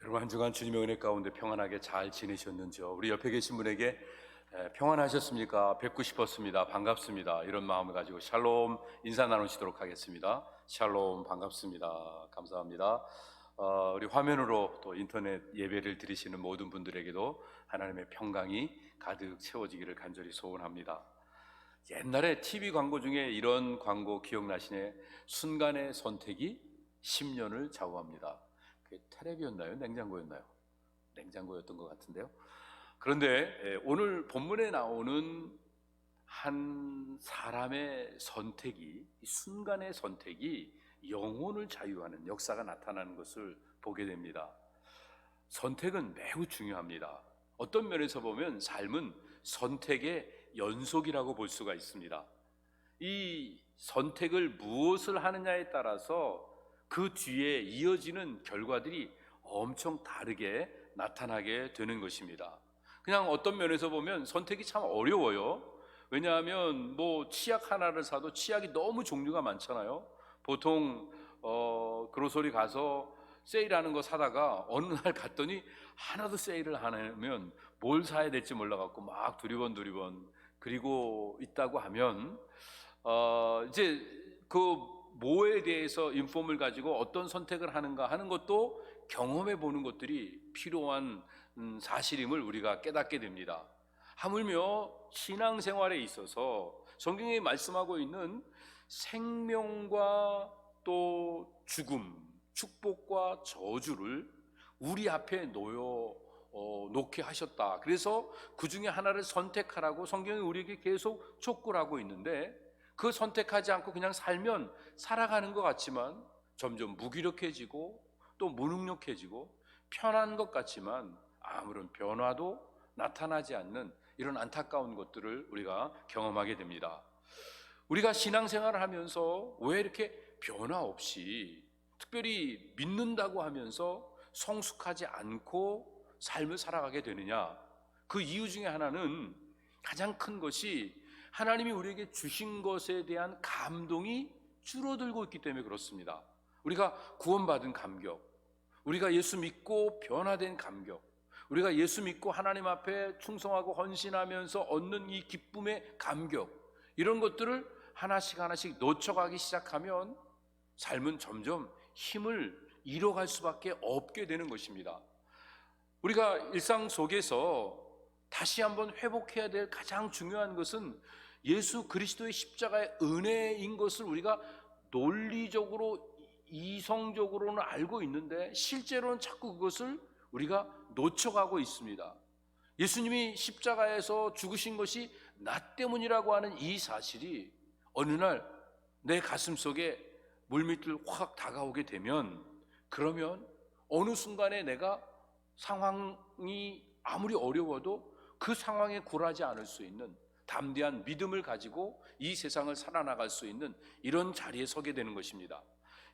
여러분 한 주간 주님의 은혜 가운데 평안하게 잘 지내셨는지요? 우리 옆에 계신 분에게 평안하셨습니까? 뵙고 싶었습니다. 반갑습니다. 이런 마음을 가지고 샬롬 인사 나누시도록 하겠습니다. 샬롬 반갑습니다. 감사합니다. 우리 화면으로 또 인터넷 예배를 드리시는 모든 분들에게도 하나님의 평강이 가득 채워지기를 간절히 소원합니다. 옛날에 TV 광고 중에 이런 광고 기억나시네? 순간의 선택이 10년을 좌우합니다. 그게 텔레비였나요? 냉장고였나요? 냉장고였던 것 같은데요. 그런데 오늘 본문에 나오는 한 사람의 선택이, 이 순간의 선택이 영혼을 자유하는 역사가 나타나는 것을 보게 됩니다. 선택은 매우 중요합니다. 어떤 면에서 보면 삶은 선택의 연속이라고 볼 수가 있습니다. 이 선택을 무엇을 하느냐에 따라서 그 뒤에 이어지는 결과들이 엄청 다르게 나타나게 되는 것입니다. 그냥 어떤 면에서 보면 선택이 참 어려워요. 왜냐하면 치약 하나를 사도 치약이 너무 종류가 많잖아요. 보통 그로서리 가서 세일하는 거 사다가 어느 날 갔더니 하나도 세일을 안 하면 뭘 사야 될지 몰라갖고 막 두리번 그리고 있다고 하면 이제 그 뭐에 대해서 인폼을 가지고 어떤 선택을 하는가 하는 것도 경험해 보는 것들이 필요한 사실임을 우리가 깨닫게 됩니다. 하물며 신앙생활에 있어서 성경이 말씀하고 있는 생명과 또 죽음, 축복과 저주를 우리 앞에 놓게 하셨다. 그래서 그 중에 하나를 선택하라고 성경이 우리에게 계속 촉구를 하고 있는데, 그 선택하지 않고 그냥 살면 살아가는 것 같지만 점점 무기력해지고 또 무능력해지고 편한 것 같지만 아무런 변화도 나타나지 않는 이런 안타까운 것들을 우리가 경험하게 됩니다. 우리가 신앙생활을 하면서 왜 이렇게 변화 없이, 특별히 믿는다고 하면서 성숙하지 않고 삶을 살아가게 되느냐? 그 이유 중에 하나는, 가장 큰 것이 하나님이 우리에게 주신 것에 대한 감동이 줄어들고 있기 때문에 그렇습니다. 우리가 구원받은 감격, 우리가 예수 믿고 변화된 감격, 우리가 예수 믿고 하나님 앞에 충성하고 헌신하면서 얻는 이 기쁨의 감격, 이런 것들을 하나씩 놓쳐가기 시작하면 삶은 점점 힘을 잃어갈 수밖에 없게 되는 것입니다. 우리가 일상 속에서 다시 한번 회복해야 될 가장 중요한 것은 예수 그리스도의 십자가의 은혜인 것을 우리가 논리적으로 이성적으로는 알고 있는데 실제로는 자꾸 그것을 우리가 놓쳐가고 있습니다. 예수님이 십자가에서 죽으신 것이 나 때문이라고 하는 이 사실이 어느 날 내 가슴 속에 물밑을 확 다가오게 되면, 그러면 어느 순간에 내가 상황이 아무리 어려워도 그 상황에 굴하지 않을 수 있는 담대한 믿음을 가지고 이 세상을 살아나갈 수 있는 이런 자리에 서게 되는 것입니다.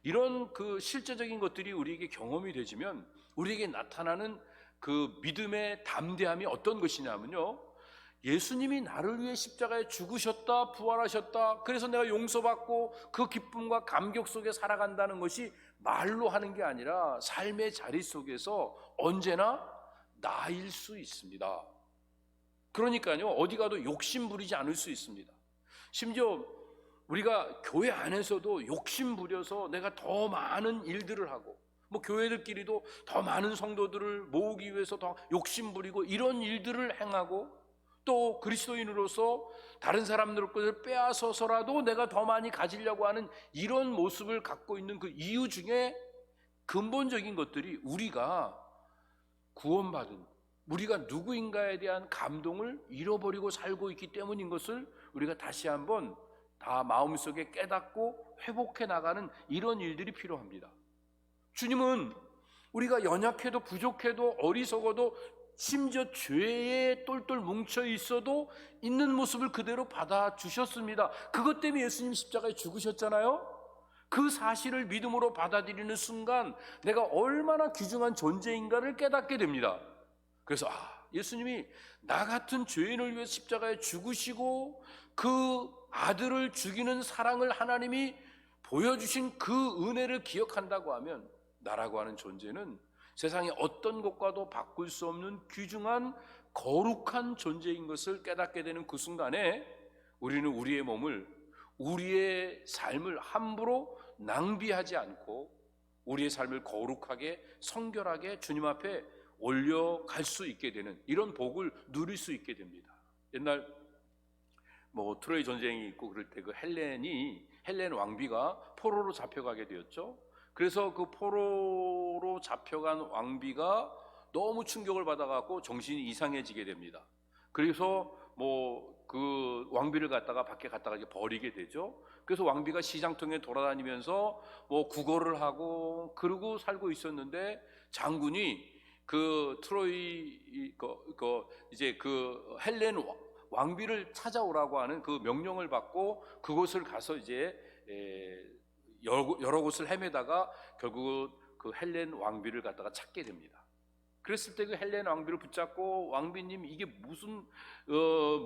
이런 그 실제적인 것들이 우리에게 경험이 되지면 우리에게 나타나는 그 믿음의 담대함이 어떤 것이냐면요, 예수님이 나를 위해 십자가에 죽으셨다, 부활하셨다, 그래서 내가 용서받고 그 기쁨과 감격 속에 살아간다는 것이 말로 하는 게 아니라 삶의 자리 속에서 언제나 나일 수 있습니다. 그러니까요, 어디 가도 욕심 부리지 않을 수 있습니다. 심지어 우리가 교회 안에서도 욕심 부려서 내가 더 많은 일들을 하고, 교회들끼리도 더 많은 성도들을 모으기 위해서 더 욕심 부리고 이런 일들을 행하고, 또 그리스도인으로서 다른 사람들 것을 빼앗아서라도 내가 더 많이 가지려고 하는 이런 모습을 갖고 있는 그 이유 중에 근본적인 것들이 우리가 구원받은, 우리가 누구인가에 대한 감동을 잃어버리고 살고 있기 때문인 것을 우리가 다시 한번 다 마음속에 깨닫고 회복해 나가는 이런 일들이 필요합니다. 주님은 우리가 연약해도 부족해도 어리석어도 심지어 죄에 똘똘 뭉쳐 있어도 있는 모습을 그대로 받아주셨습니다. 그것 때문에 예수님 십자가에 죽으셨잖아요. 그 사실을 믿음으로 받아들이는 순간 내가 얼마나 귀중한 존재인가를 깨닫게 됩니다. 그래서 예수님이 나 같은 죄인을 위해 십자가에 죽으시고 그 아들을 죽이는 사랑을 하나님이 보여주신 그 은혜를 기억한다고 하면 나라고 하는 존재는 세상의 어떤 것과도 바꿀 수 없는 귀중한 거룩한 존재인 것을 깨닫게 되는 그 순간에 우리는 우리의 몸을, 우리의 삶을 함부로 낭비하지 않고 우리의 삶을 거룩하게 성결하게 주님 앞에 올려갈 수 있게 되는 이런 복을 누릴 수 있게 됩니다. 옛날 트로이 전쟁이 있고 그럴 때 그 헬렌 왕비가 포로로 잡혀가게 되었죠. 그래서 그 포로로 잡혀간 왕비가 너무 충격을 받아갖고 정신이 이상해지게 됩니다. 그래서 그 왕비를 갖다가 밖에 갖다가 버리게 되죠. 그래서 왕비가 시장통에 돌아다니면서 구걸을 하고 그러고 살고 있었는데, 장군이 그 트로이 이제 그 헬렌 왕비를 찾아오라고 하는 그 명령을 받고 그곳을 가서 이제 여러 곳을 헤매다가 결국 그 헬렌 왕비를 갖다가 찾게 됩니다. 그랬을 때 그 헬렌 왕비를 붙잡고, 왕비님 이게 무슨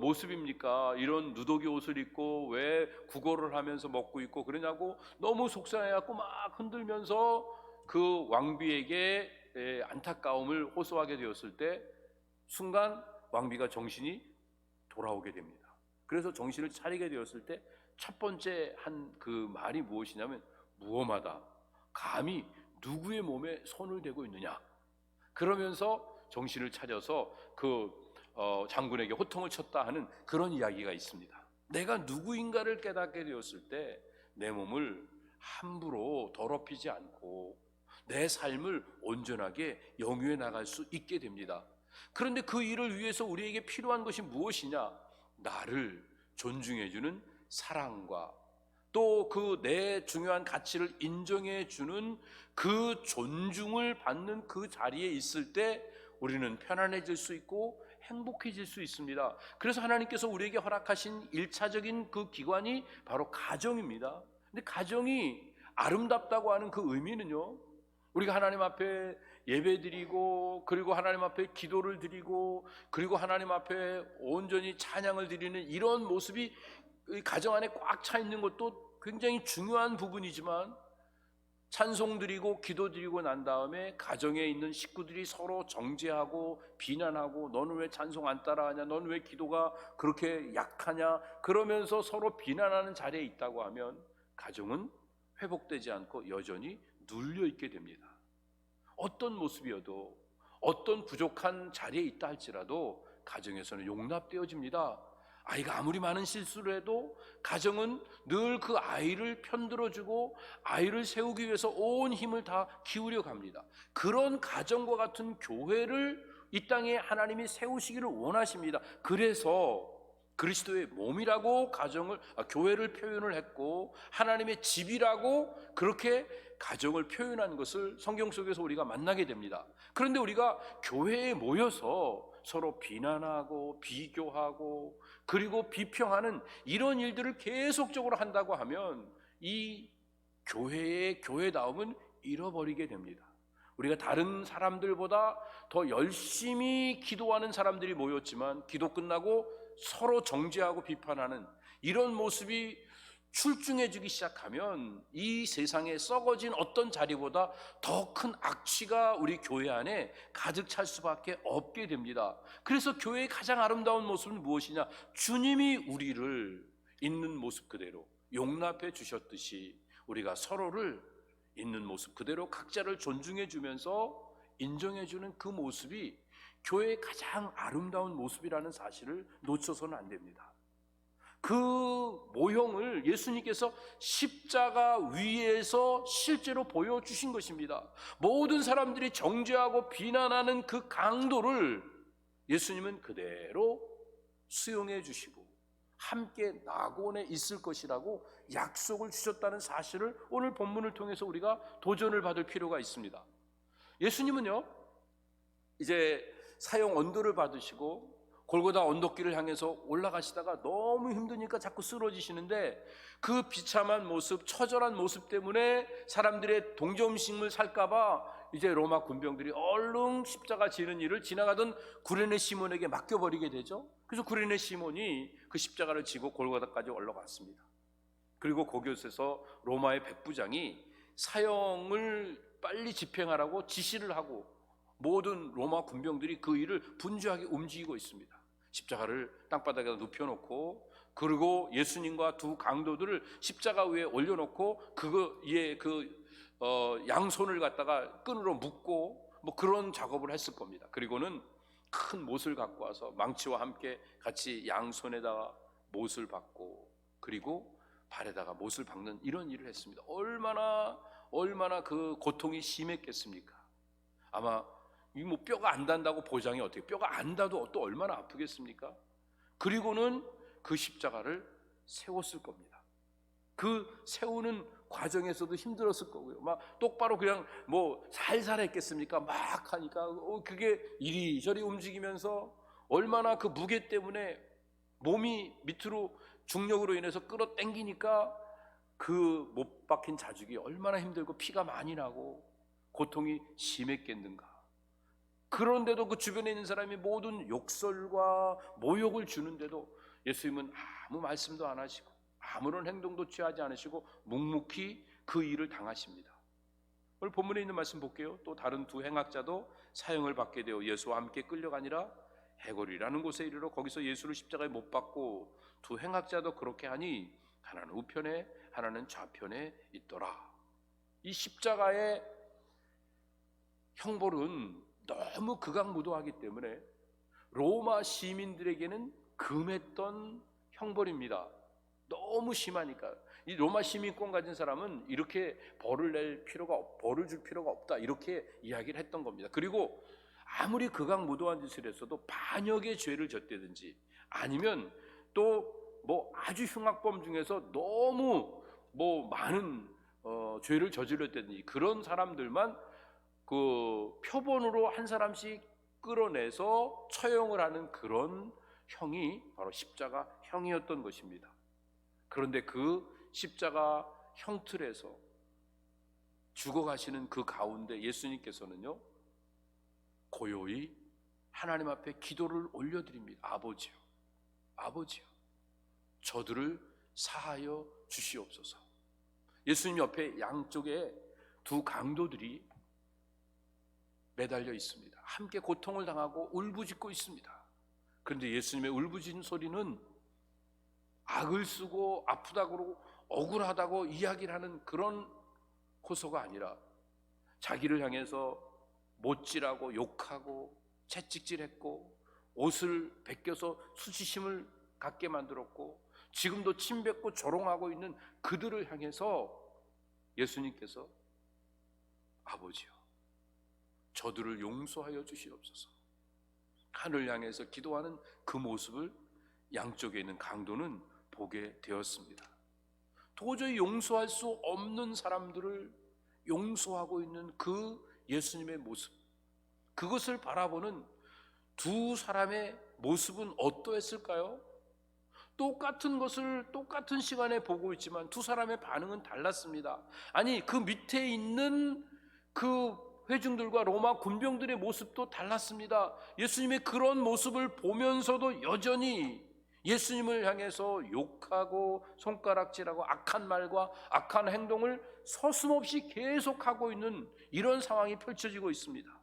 모습입니까? 이런 누더기 옷을 입고 왜 구걸을 하면서 먹고 있고 그러냐고 너무 속상해갖고 막 흔들면서 그 왕비에게 안타까움을 호소하게 되었을 때 순간 왕비가 정신이 돌아오게 됩니다. 그래서 정신을 차리게 되었을 때 첫 번째 한 그 말이 무엇이냐면, 무엄하다, 감히 누구의 몸에 손을 대고 있느냐. 그러면서 정신을 차려서 그 장군에게 호통을 쳤다 하는 그런 이야기가 있습니다. 내가 누구인가를 깨닫게 되었을 때 내 몸을 함부로 더럽히지 않고 내 삶을 온전하게 영위해 나갈 수 있게 됩니다. 그런데 그 일을 위해서 우리에게 필요한 것이 무엇이냐? 나를 존중해주는 사랑과 또 그 내 중요한 가치를 인정해주는 그 존중을 받는 그 자리에 있을 때 우리는 편안해질 수 있고 행복해질 수 있습니다. 그래서 하나님께서 우리에게 허락하신 1차적인 그 기관이 바로 가정입니다. 근데 가정이 아름답다고 하는 그 의미는요, 우리가 하나님 앞에 예배드리고 그리고 하나님 앞에 기도를 드리고 그리고 하나님 앞에 온전히 찬양을 드리는 이런 모습이 가정 안에 꽉 차 있는 것도 굉장히 중요한 부분이지만, 찬송 드리고 기도 드리고 난 다음에 가정에 있는 식구들이 서로 정죄하고 비난하고, 너는 왜 찬송 안 따라하냐, 너는 왜 기도가 그렇게 약하냐, 그러면서 서로 비난하는 자리에 있다고 하면 가정은 회복되지 않고 여전히 눌려 있게 됩니다. 어떤 모습이어도 어떤 부족한 자리에 있다 할지라도 가정에서는 용납되어집니다. 아이가 아무리 많은 실수를 해도 가정은 늘 그 아이를 편들어주고 아이를 세우기 위해서 온 힘을 다 기울여 갑니다. 그런 가정과 같은 교회를 이 땅에 하나님이 세우시기를 원하십니다. 그래서 그리스도의 몸이라고 교회를 표현을 했고, 하나님의 집이라고 그렇게 가정을 표현한 것을 성경 속에서 우리가 만나게 됩니다. 그런데 우리가 교회에 모여서 서로 비난하고 비교하고 그리고 비평하는 이런 일들을 계속적으로 한다고 하면 이 교회의 교회다움은 잃어버리게 됩니다. 우리가 다른 사람들보다 더 열심히 기도하는 사람들이 모였지만 기도 끝나고 서로 정죄하고 비판하는 이런 모습이 출중해지기 시작하면 이 세상에 썩어진 어떤 자리보다 더 큰 악취가 우리 교회 안에 가득 찰 수밖에 없게 됩니다. 그래서 교회의 가장 아름다운 모습은 무엇이냐? 주님이 우리를 있는 모습 그대로 용납해 주셨듯이 우리가 서로를 있는 모습 그대로 각자를 존중해 주면서 인정해 주는 그 모습이 교회의 가장 아름다운 모습이라는 사실을 놓쳐서는 안 됩니다. 그 모형을 예수님께서 십자가 위에서 실제로 보여주신 것입니다. 모든 사람들이 정죄하고 비난하는 그 강도를 예수님은 그대로 수용해 주시고 함께 낙원에 있을 것이라고 약속을 주셨다는 사실을 오늘 본문을 통해서 우리가 도전을 받을 필요가 있습니다. 예수님은요, 이제 사형 언도를 받으시고 골고다 언덕길을 향해서 올라가시다가 너무 힘드니까 자꾸 쓰러지시는데, 그 비참한 모습, 처절한 모습 때문에 사람들의 동정심을 살까봐 이제 로마 군병들이 얼른 십자가 지는 일을 지나가던 구레네 시몬에게 맡겨버리게 되죠. 그래서 구레네 시몬이 그 십자가를 지고 골고다까지 올라갔습니다. 그리고 그곳에서 로마의 백부장이 사형을 빨리 집행하라고 지시를 하고 모든 로마 군병들이 그 일을 분주하게 움직이고 있습니다. 십자가를 땅바닥에 눕혀놓고, 그리고 예수님과 두 강도들을 십자가 위에 올려놓고 그 위에 양손을 갖다가 끈으로 묶고 뭐 그런 작업을 했을 겁니다. 그리고는 큰 못을 갖고 와서 망치와 함께 같이 양손에다가 못을 박고, 그리고 발에다가 못을 박는 이런 일을 했습니다. 얼마나 그 고통이 심했겠습니까? 아마 이 뭐 뼈가 안 단다고 보장이 어떻게, 뼈가 안 닿아도 또 얼마나 아프겠습니까? 그리고는 그 십자가를 세웠을 겁니다. 그 세우는 과정에서도 힘들었을 거고요. 막 똑바로 그냥 뭐 살살 했겠습니까? 막 하니까 그게 이리저리 움직이면서 얼마나 그 무게 때문에 몸이 밑으로 중력으로 인해서 끌어당기니까 그 못 박힌 자죽이 얼마나 힘들고 피가 많이 나고 고통이 심했겠는가. 그런데도 그 주변에 있는 사람이 모든 욕설과 모욕을 주는데도 예수님은 아무 말씀도 안 하시고 아무런 행동도 취하지 않으시고 묵묵히 그 일을 당하십니다. 오늘 본문에 있는 말씀 볼게요. 또 다른 두 행악자도 사형을 받게 되어 예수와 함께 끌려가니라. 해골이라는 곳에 이르러 거기서 예수를 십자가에 못 박고 두 행악자도 그렇게 하니 하나는 우편에 하나는 좌편에 있더라. 이 십자가의 형벌은 너무 극악무도하기 때문에 로마 시민들에게는 금했던 형벌입니다. 너무 심하니까. 이 로마 시민권 가진 사람은 이렇게 벌을 줄 필요가 없다, 이렇게 이야기를 했던 겁니다. 그리고 아무리 극악무도한 짓을 했어도 반역의 죄를 졌다든지 아니면 또 뭐 아주 흉악범 중에서 너무 뭐 많은 죄를 저질렀다든지 그런 사람들만 그 표본으로 한 사람씩 끌어내서 처형을 하는 그런 형이 바로 십자가 형이었던 것입니다. 그런데 그 십자가 형틀에서 죽어가시는 그 가운데 예수님께서는요, 고요히 하나님 앞에 기도를 올려드립니다. 아버지요, 저들을 사하여 주시옵소서. 예수님 옆에 양쪽에 두 강도들이 매달려 있습니다. 함께 고통을 당하고 울부짖고 있습니다. 그런데 예수님의 울부짖는 소리는 악을 쓰고 아프다고 억울하다고 이야기를 하는 그런 호소가 아니라 자기를 향해서 못질하고 욕하고 채찍질했고 옷을 벗겨서 수치심을 갖게 만들었고 지금도 침뱉고 조롱하고 있는 그들을 향해서 예수님께서 아버지요, 저들을 용서하여 주시옵소서. 하늘 향해서 기도하는 그 모습을 양쪽에 있는 강도는 보게 되었습니다. 도저히 용서할 수 없는 사람들을 용서하고 있는 그 예수님의 모습, 그것을 바라보는 두 사람의 모습은 어떠했을까요? 똑같은 것을 똑같은 시간에 보고 있지만 두 사람의 반응은 달랐습니다. 아니, 그 밑에 있는 그 회중들과 로마 군병들의 모습도 달랐습니다. 예수님의 그런 모습을 보면서도 여전히 예수님을 향해서 욕하고 손가락질하고 악한 말과 악한 행동을 서슴없이 계속하고 있는 이런 상황이 펼쳐지고 있습니다.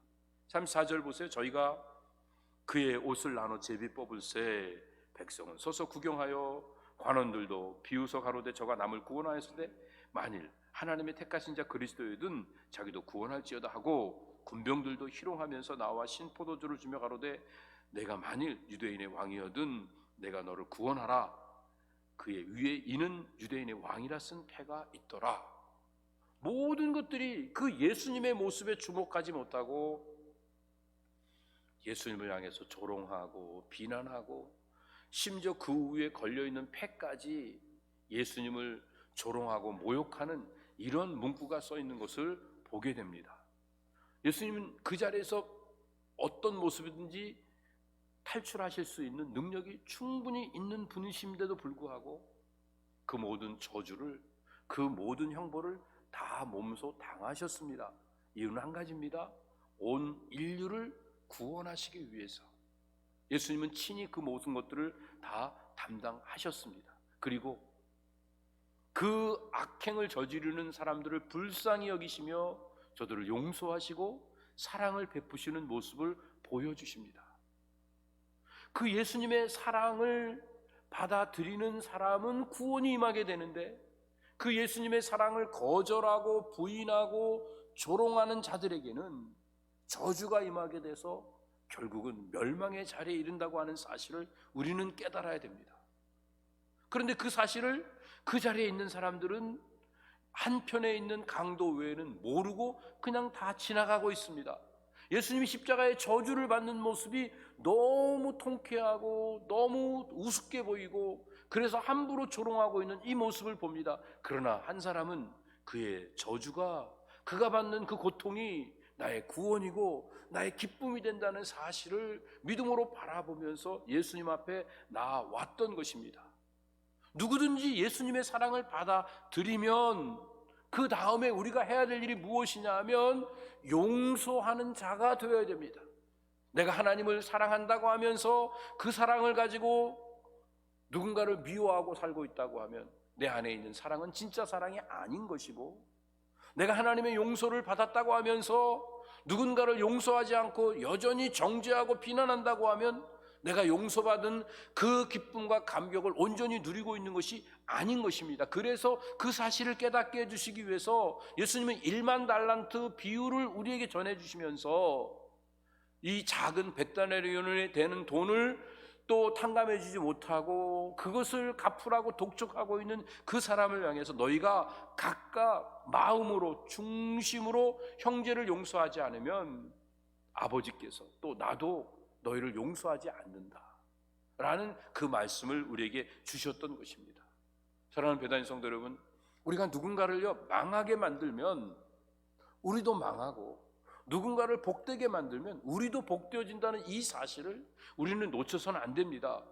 34절 보세요. 저희가 그의 옷을 나눠 제비 뽑을새 백성은 서서 구경하여 관원들도 비웃어 가로되 저가 남을 구원하였으되 만일 하나님의 택하신 자 그리스도이든 자기도 구원할지어다 하고 군병들도 희롱하면서 나와 신포도주를 주며 가로되 내가 만일 유대인의 왕이어든 내가 너를 구원하라. 그의 위에 이는 유대인의 왕이라 쓴 패가 있더라. 모든 것들이 그 예수님의 모습에 주목하지 못하고 예수님을 향해서 조롱하고 비난하고 심지어 그 위에 걸려있는 패까지 예수님을 조롱하고 모욕하는 이런 문구가 써 있는 것을 보게 됩니다. 예수님은 그 자리에서 어떤 모습이든지 탈출하실 수 있는 능력이 충분히 있는 분이심에도 불구하고 그 모든 저주를, 그 모든 형벌을 다 몸소 당하셨습니다. 이유는 한 가지입니다. 온 인류를 구원하시기 위해서 예수님은 친히 그 모든 것들을 다 담당하셨습니다. 그리고 그 악행을 저지르는 사람들을 불쌍히 여기시며 저들을 용서하시고 사랑을 베푸시는 모습을 보여주십니다. 그 예수님의 사랑을 받아들이는 사람은 구원이 임하게 되는데, 그 예수님의 사랑을 거절하고 부인하고 조롱하는 자들에게는 저주가 임하게 돼서 결국은 멸망의 자리에 이른다고 하는 사실을 우리는 깨달아야 됩니다. 그런데 그 사실을 그 자리에 있는 사람들은 한편에 있는 강도 외에는 모르고 그냥 다 지나가고 있습니다. 예수님이 십자가의 저주를 받는 모습이 너무 통쾌하고 너무 우습게 보이고, 그래서 함부로 조롱하고 있는 이 모습을 봅니다. 그러나 한 사람은 그의 저주가, 그가 받는 그 고통이 나의 구원이고 나의 기쁨이 된다는 사실을 믿음으로 바라보면서 예수님 앞에 나아왔던 것입니다. 누구든지 예수님의 사랑을 받아들이면 그 다음에 우리가 해야 될 일이 무엇이냐 하면 용서하는 자가 되어야 됩니다. 내가 하나님을 사랑한다고 하면서 그 사랑을 가지고 누군가를 미워하고 살고 있다고 하면 내 안에 있는 사랑은 진짜 사랑이 아닌 것이고, 내가 하나님의 용서를 받았다고 하면서 누군가를 용서하지 않고 여전히 정죄하고 비난한다고 하면 내가 용서받은 그 기쁨과 감격을 온전히 누리고 있는 것이 아닌 것입니다. 그래서 그 사실을 깨닫게 해주시기 위해서 예수님은 1만 달란트 비유를 우리에게 전해주시면서 이 작은 100다나리온에 되는 돈을 또 탕감해 주지 못하고 그것을 갚으라고 독촉하고 있는 그 사람을 향해서 너희가 각각 마음으로 중심으로 형제를 용서하지 않으면 아버지께서 또 나도 너희를 용서하지 않는다 라는 그 말씀을 우리에게 주셨던 것입니다. 사랑하는 배단위 성도 여러분, 우리가 누군가를요 망하게 만들면 우리도 망하고, 누군가를 복되게 만들면 우리도 복되어진다는 이 사실을 우리는 놓쳐서는 안 됩니다.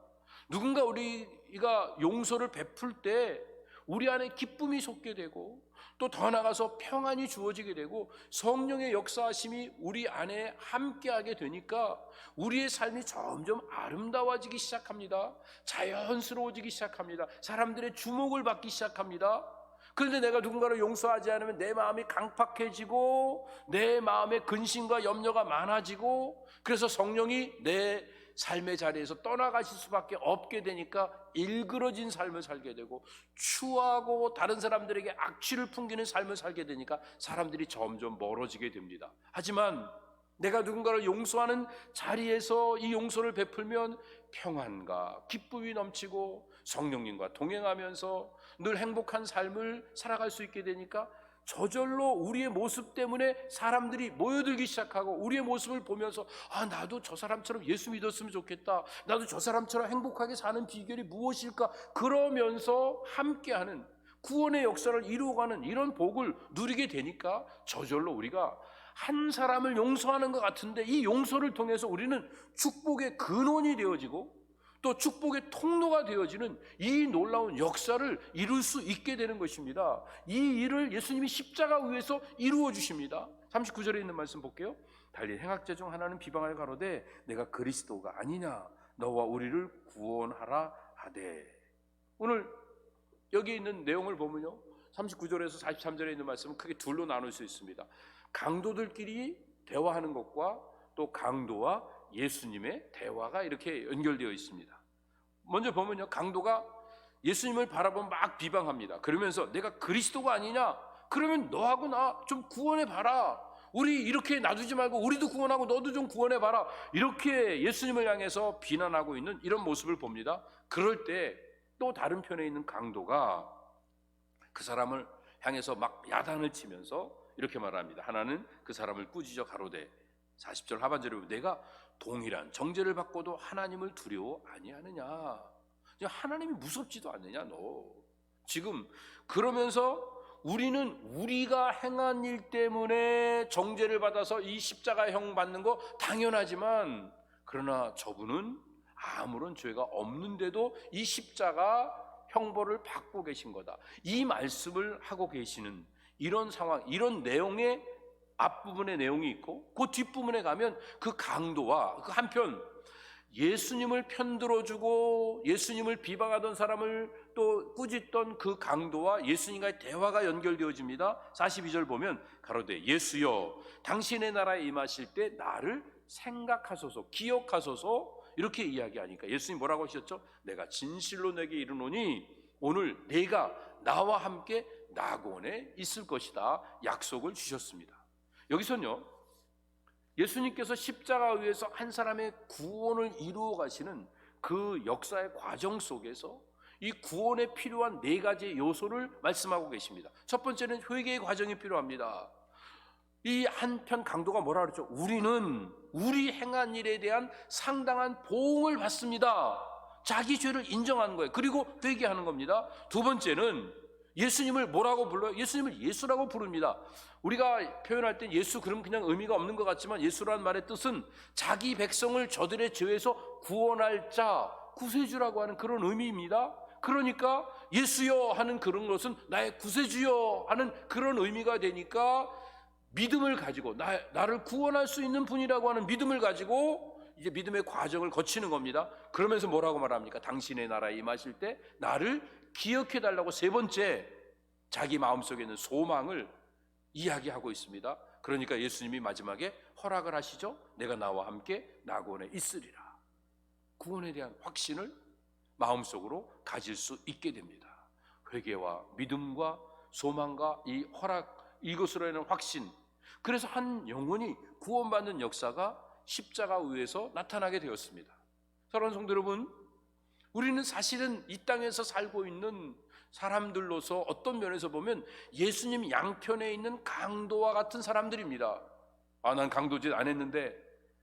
누군가 우리가 용서를 베풀 때 우리 안에 기쁨이 솟게 되고, 또 더 나아가서 평안이 주어지게 되고 성령의 역사하심이 우리 안에 함께하게 되니까 우리의 삶이 점점 아름다워지기 시작합니다. 자연스러워지기 시작합니다. 사람들의 주목을 받기 시작합니다. 그런데 내가 누군가를 용서하지 않으면 내 마음이 강팍해지고 내 마음에 근심과 염려가 많아지고, 그래서 성령이 내 삶의 자리에서 떠나가실 수밖에 없게 되니까 일그러진 삶을 살게 되고, 추하고 다른 사람들에게 악취를 풍기는 삶을 살게 되니까 사람들이 점점 멀어지게 됩니다. 하지만 내가 누군가를 용서하는 자리에서 이 용서를 베풀면 평안과 기쁨이 넘치고 성령님과 동행하면서 늘 행복한 삶을 살아갈 수 있게 되니까 저절로 우리의 모습 때문에 사람들이 모여들기 시작하고, 우리의 모습을 보면서 나도 저 사람처럼 예수 믿었으면 좋겠다, 나도 저 사람처럼 행복하게 사는 비결이 무엇일까, 그러면서 함께하는 구원의 역사를 이루어가는 이런 복을 누리게 되니까 저절로 우리가 한 사람을 용서하는 것 같은데 이 용서를 통해서 우리는 축복의 근원이 되어지고 또 축복의 통로가 되어지는 이 놀라운 역사를 이룰 수 있게 되는 것입니다. 이 일을 예수님이 십자가 위에서 이루어 주십니다. 39절에 있는 말씀 볼게요. 달리 행악자 중 하나는 비방을 가로되 내가 그리스도가 아니냐, 너와 우리를 구원하라 하되. 오늘 여기 있는 내용을 보면요, 39절에서 43절에 있는 말씀은 크게 둘로 나눌 수 있습니다. 강도들끼리 대화하는 것과 또 강도와 예수님의 대화가 이렇게 연결되어 있습니다. 먼저 보면요, 강도가 예수님을 바라보면 막 비방합니다. 그러면서 내가 그리스도가 아니냐, 그러면 너하고 나 좀 구원해 봐라, 우리 이렇게 놔두지 말고 우리도 구원하고 너도 좀 구원해 봐라, 이렇게 예수님을 향해서 비난하고 있는 이런 모습을 봅니다. 그럴 때 또 다른 편에 있는 강도가 그 사람을 향해서 막 야단을 치면서 이렇게 말합니다. 하나는 그 사람을 꾸짖어 가로되, 40절 하반절에 보면 내가 동일한 정죄를 받고도 하나님을 두려워 아니하느냐, 하나님이 무섭지도 않느냐 너 지금. 그러면서 우리는 우리가 행한 일 때문에 정죄를 받아서 이 십자가형 받는 거 당연하지만, 그러나 저분은 아무런 죄가 없는데도 이 십자가 형벌을 받고 계신 거다, 이 말씀을 하고 계시는 이런 상황, 이런 내용의 앞부분에 내용이 있고 그 뒷부분에 가면 그 강도와 그 한편 예수님을 편들어주고 예수님을 비방하던 사람을 또 꾸짖던 그 강도와 예수님과의 대화가 연결되어집니다. 42절 보면 가로되 예수여 당신의 나라에 임하실 때 나를 생각하소서, 기억하소서, 이렇게 이야기하니까 예수님 뭐라고 하셨죠? 내가 진실로 내게 이르노니 오늘 내가 나와 함께 낙원에 있을 것이다 약속을 주셨습니다. 여기서는요, 예수님께서 십자가 위에서 한 사람의 구원을 이루어 가시는 그 역사의 과정 속에서 이 구원에 필요한 네 가지 요소를 말씀하고 계십니다. 첫 번째는 회개의 과정이 필요합니다. 이 한편 강도가 뭐라 그랬죠? 우리는 우리 행한 일에 대한 상당한 보응을 받습니다. 자기 죄를 인정하는 거예요. 그리고 회개하는 겁니다. 두 번째는 예수님을 뭐라고 불러요? 예수님을 예수라고 부릅니다. 우리가 표현할 때 예수 그럼 그냥 의미가 없는 것 같지만 예수라는 말의 뜻은 자기 백성을 저들의 죄에서 구원할 자, 구세주라고 하는 그런 의미입니다. 그러니까 예수여 하는 그런 것은 나의 구세주여 하는 그런 의미가 되니까 믿음을 가지고 나를 구원할 수 있는 분이라고 하는 믿음을 가지고 이제 믿음의 과정을 거치는 겁니다. 그러면서 뭐라고 말합니까? 당신의 나라에 임하실 때 나를 기억해 달라고 세 번째 자기 마음속에 있는 소망을 이야기하고 있습니다. 그러니까 예수님이 마지막에 허락을 하시죠. 내가 나와 함께 낙원에 있으리라. 구원에 대한 확신을 마음속으로 가질 수 있게 됩니다. 회개와 믿음과 소망과 이 허락, 이것으로 인한 확신, 그래서 한 영혼이 구원받는 역사가 십자가 위에서 나타나게 되었습니다. 사랑하는 성도 여러분, 우리는 사실은 이 땅에서 살고 있는 사람들로서 어떤 면에서 보면 예수님 양편에 있는 강도와 같은 사람들입니다. 난 강도짓 안 했는데,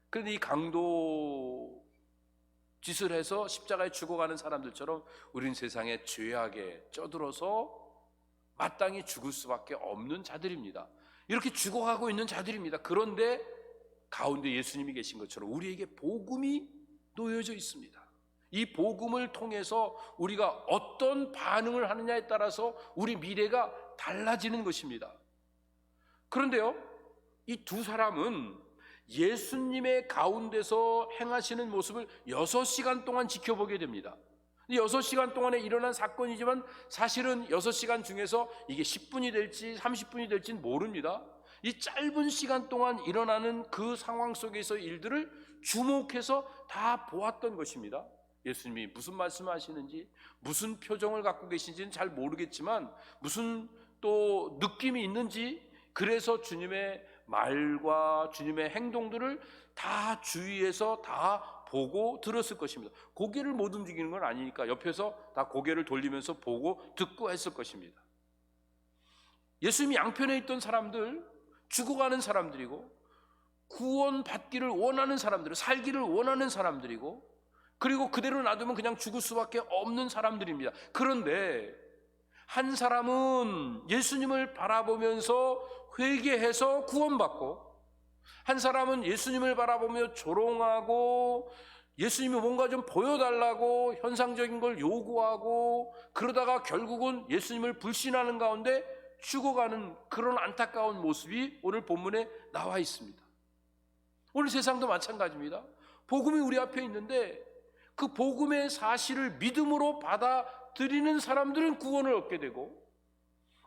그런데 이 강도 짓을 해서 십자가에 죽어가는 사람들처럼 우리는 세상에 죄악에 쩌들어서 마땅히 죽을 수밖에 없는 자들입니다. 이렇게 죽어가고 있는 자들입니다. 그런데 가운데 예수님이 계신 것처럼 우리에게 복음이 놓여져 있습니다. 이 복음을 통해서 우리가 어떤 반응을 하느냐에 따라서 우리 미래가 달라지는 것입니다. 그런데요, 이 두 사람은 예수님의 가운데서 행하시는 모습을 6시간 동안 지켜보게 됩니다. 6시간 동안에 일어난 사건이지만 사실은 6시간 중에서 이게 10분이 될지 30분이 될지는 모릅니다. 이 짧은 시간 동안 일어나는 그 상황 속에서 일들을 주목해서 다 보았던 것입니다. 예수님이 무슨 말씀을 하시는지, 무슨 표정을 갖고 계신지는 잘 모르겠지만 무슨 또 느낌이 있는지, 그래서 주님의 말과 주님의 행동들을 다 주위에서 다 보고 들었을 것입니다. 고개를 못 움직이는 건 아니니까 옆에서 다 고개를 돌리면서 보고 듣고 했을 것입니다. 예수님이 양편에 있던 사람들, 죽어가는 사람들이고 구원받기를 원하는 사람들, 살기를 원하는 사람들이고, 그리고 그대로 놔두면 그냥 죽을 수밖에 없는 사람들입니다. 그런데 한 사람은 예수님을 바라보면서 회개해서 구원받고, 한 사람은 예수님을 바라보며 조롱하고 예수님이 뭔가 좀 보여달라고 현상적인 걸 요구하고, 그러다가 결국은 예수님을 불신하는 가운데 죽어가는 그런 안타까운 모습이 오늘 본문에 나와 있습니다. 오늘 세상도 마찬가지입니다. 복음이 우리 앞에 있는데 그 복음의 사실을 믿음으로 받아들이는 사람들은 구원을 얻게 되고,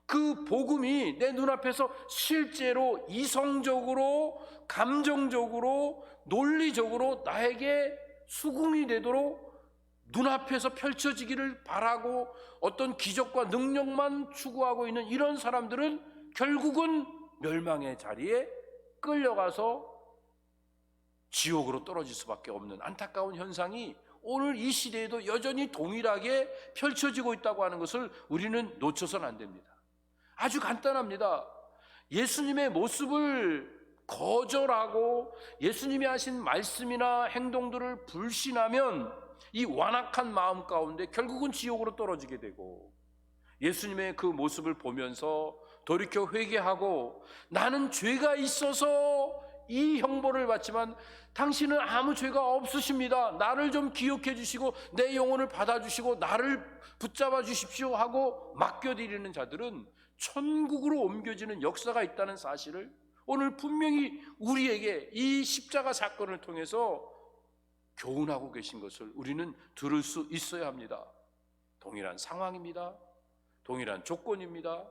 그 복음이 내 눈앞에서 실제로 이성적으로, 감정적으로, 논리적으로 나에게 수긍이 되도록 눈앞에서 펼쳐지기를 바라고 어떤 기적과 능력만 추구하고 있는 이런 사람들은 결국은 멸망의 자리에 끌려가서 지옥으로 떨어질 수밖에 없는 안타까운 현상이 오늘 이 시대에도 여전히 동일하게 펼쳐지고 있다고 하는 것을 우리는 놓쳐서는 안 됩니다. 아주 간단합니다. 예수님의 모습을 거절하고 예수님이 하신 말씀이나 행동들을 불신하면 이 완악한 마음 가운데 결국은 지옥으로 떨어지게 되고, 예수님의 그 모습을 보면서 돌이켜 회개하고 나는 죄가 있어서 이 형벌을 받지만 당신은 아무 죄가 없으십니다, 나를 좀 기억해 주시고 내 영혼을 받아주시고 나를 붙잡아 주십시오 하고 맡겨드리는 자들은 천국으로 옮겨지는 역사가 있다는 사실을 오늘 분명히 우리에게 이 십자가 사건을 통해서 교훈하고 계신 것을 우리는 들을 수 있어야 합니다. 동일한 상황입니다. 동일한 조건입니다.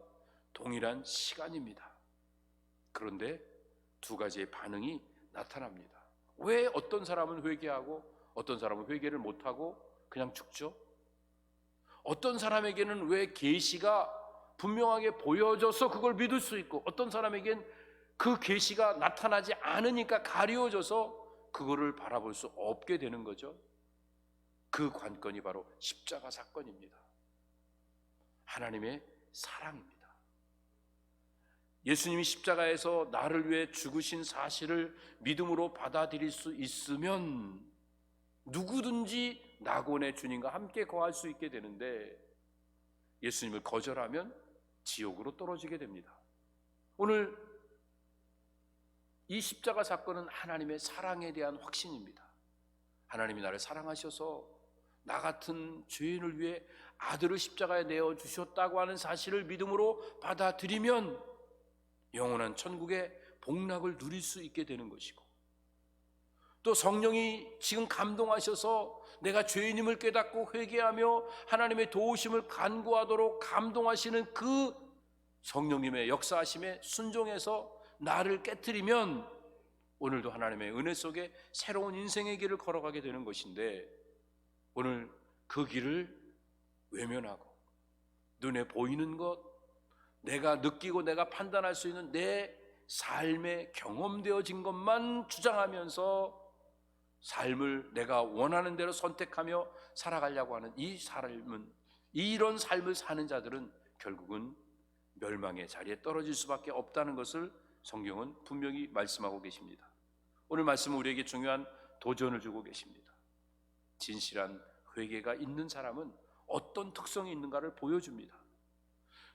동일한 시간입니다. 그런데 두 가지의 반응이 나타납니다. 왜 어떤 사람은 회개하고 어떤 사람은 회개를 못하고 그냥 죽죠? 어떤 사람에게는 왜 계시가 분명하게 보여져서 그걸 믿을 수 있고, 어떤 사람에겐 그 계시가 나타나지 않으니까 가려져서 그거를 바라볼 수 없게 되는 거죠. 그 관건이 바로 십자가 사건입니다. 하나님의 사랑입니다. 예수님이 십자가에서 나를 위해 죽으신 사실을 믿음으로 받아들일 수 있으면 누구든지 낙원의 주님과 함께 거할 수 있게 되는데, 예수님을 거절하면 지옥으로 떨어지게 됩니다. 오늘 이 십자가 사건은 하나님의 사랑에 대한 확신입니다. 하나님이 나를 사랑하셔서 나 같은 죄인을 위해 아들을 십자가에 내어주셨다고 하는 사실을 믿음으로 받아들이면 영원한 천국의 복락을 누릴 수 있게 되는 것이고, 또 성령이 지금 감동하셔서 내가 죄인임을 깨닫고 회개하며 하나님의 도우심을 간구하도록 감동하시는 그 성령님의 역사하심에 순종해서 나를 깨트리면 오늘도 하나님의 은혜 속에 새로운 인생의 길을 걸어가게 되는 것인데, 오늘 그 길을 외면하고 눈에 보이는 것, 내가 느끼고 내가 판단할 수 있는 내 삶에 경험되어진 것만 주장하면서 삶을 내가 원하는 대로 선택하며 살아가려고 하는 이 삶은, 이런 삶을 사는 자들은 결국은 멸망의 자리에 떨어질 수밖에 없다는 것을 성경은 분명히 말씀하고 계십니다. 오늘 말씀은 우리에게 중요한 도전을 주고 계십니다. 진실한 회개가 있는 사람은 어떤 특성이 있는가를 보여줍니다.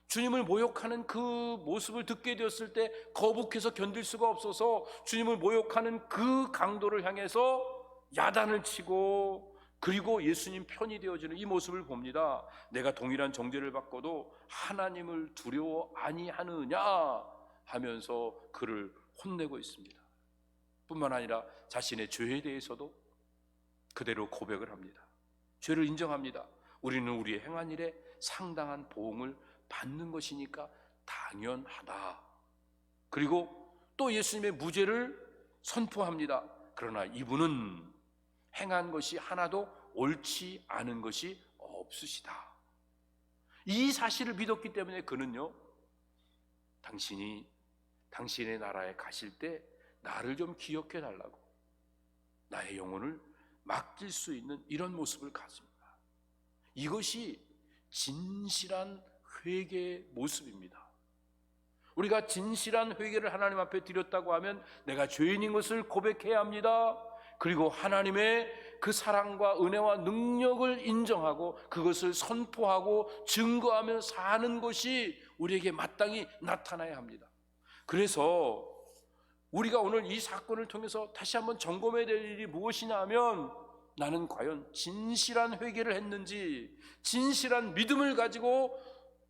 주님을 모욕하는 그 모습을 듣게 되었을 때 거북해서 견딜 수가 없어서 주님을 모욕하는 그 강도를 향해서 야단을 치고, 그리고 예수님 편이 되어지는 이 모습을 봅니다. 내가 동일한 정죄를 받고도 하나님을 두려워 아니하느냐 하면서 그를 혼내고 있습니다. 뿐만 아니라 자신의 죄에 대해서도 그대로 고백을 합니다. 죄를 인정합니다. 우리는 우리의 행한 일에 상당한 보응을 받는 것이니까 당연하다. 그리고 또 예수님의 무죄를 선포합니다. 그러나 이분은 행한 것이 하나도 옳지 않은 것이 없으시다. 이 사실을 믿었기 때문에 그는요, 당신이 당신의 나라에 가실 때 나를 좀 기억해 달라고 나의 영혼을 맡길 수 있는 이런 모습을 가집니다. 이것이 진실한 회개의 모습입니다. 우리가 진실한 회개를 하나님 앞에 드렸다고 하면 내가 죄인인 것을 고백해야 합니다. 그리고 하나님의 그 사랑과 은혜와 능력을 인정하고 그것을 선포하고 증거하며 사는 것이 우리에게 마땅히 나타나야 합니다. 그래서 우리가 오늘 이 사건을 통해서 다시 한번 점검해야 될 일이 무엇이냐 하면, 나는 과연 진실한 회개를 했는지, 진실한 믿음을 가지고